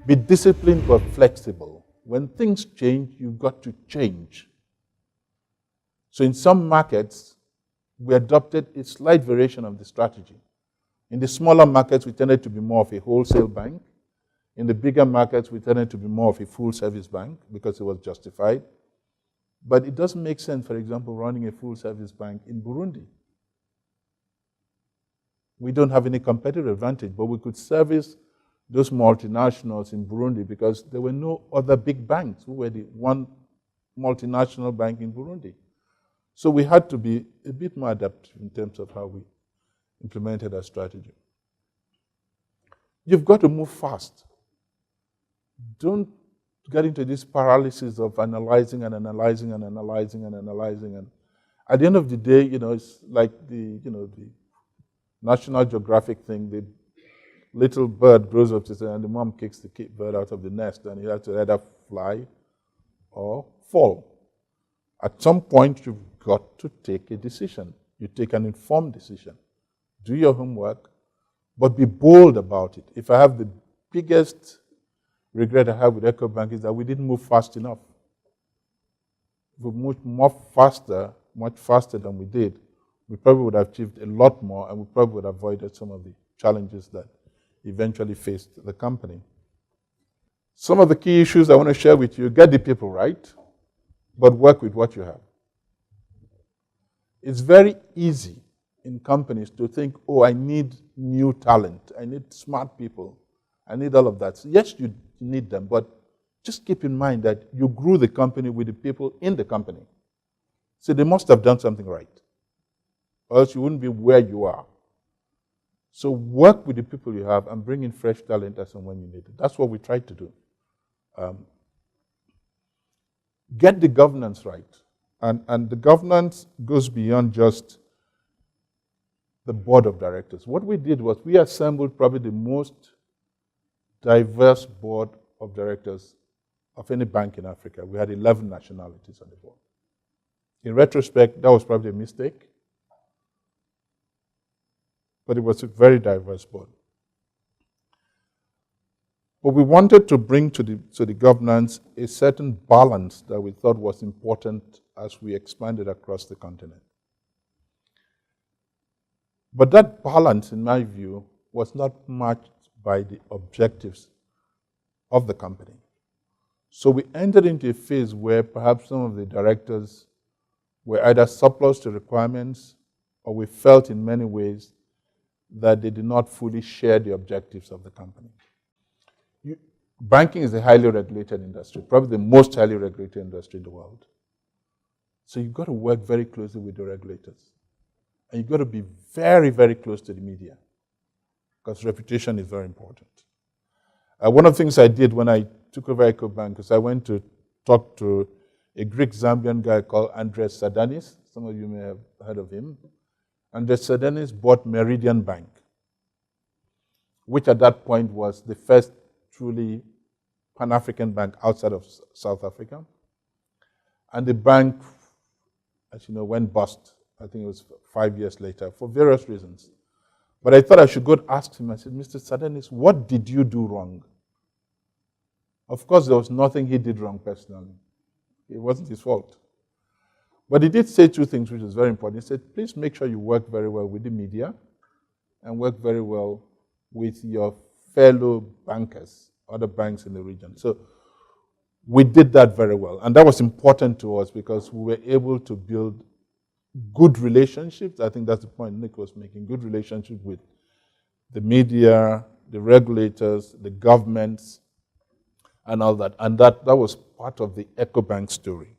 Be disciplined but flexible. When things change, you've got to change. So in some markets, we adopted a slight variation of the strategy. In the smaller markets, we tended to be more of a wholesale bank. In the bigger markets, we tended to be more of a full-service bank because it was justified. But it doesn't make sense, for example, running a full-service bank in Burundi. We don't have any competitive advantage, but we could service those multinationals in Burundi because there were no other big banks who were the one multinational bank in Burundi. So we had to be a bit more adaptive in terms of how we implemented our strategy. You've got to move fast. Don't get into this paralysis of analyzing and analyzing and analyzing and analyzing. And at the end of the day, it's like the National Geographic thing. The little bird grows up and the mom kicks the bird out of the nest, and you have to either fly or fall. At some point, you've got to take a decision. You take an informed decision. Do your homework, but be bold about it. If I have the biggest regret I have with Ecobank is that we didn't move fast enough. If we moved much faster than we did, we probably would have achieved a lot more, and we probably would have avoided some of the challenges that eventually faced the company. Some of the key issues I want to share with you: get the people right, but work with what you have. It's very easy in companies to think, oh, I need new talent, I need smart people, I need all of that. So yes, you need them, but just keep in mind that you grew the company with the people in the company. So they must have done something right, or else you wouldn't be where you are. So work with the people you have and bring in fresh talent as and when you need it. That's what we try to do. Get the governance right. And the governance goes beyond just the board of directors. What we did was we assembled probably the most diverse board of directors of any bank in Africa. We had 11 nationalities on the board. In retrospect, that was probably a mistake, but it was a very diverse board. But we wanted to bring to the governance a certain balance that we thought was important as we expanded across the continent. But that balance, in my view, was not matched by the objectives of the company. So we entered into a phase where perhaps some of the directors were either surplus to requirements, or we felt in many ways that they did not fully share the objectives of the company. Banking is a highly regulated industry, probably the most highly regulated industry in the world. So you've got to work very closely with the regulators. And you've got to be very, very close to the media, because reputation is very important. One of the things I did when I took over Ecobank is I went to talk to a Greek-Zambian guy called Andres Sadanis. Some of you may have heard of him. Andres Sadanis bought Meridian Bank, which at that point was the first truly Pan-African bank outside of South Africa. And the bank, as you know, went bust. I think it was 5 years later for various reasons. But I thought I should go and ask him. I said, Mr. Sadanis, what did you do wrong? Of course, there was nothing he did wrong personally. It wasn't his fault. But he did say two things which is very important. He said, please make sure you work very well with the media and work very well with your fellow bankers, other banks in the region. So we did that very well. And that was important to us because we were able to build good relationships. I think that's the point Nick was making, good relationships with the media, the regulators, the governments, and all that. And that was part of the Ecobank story.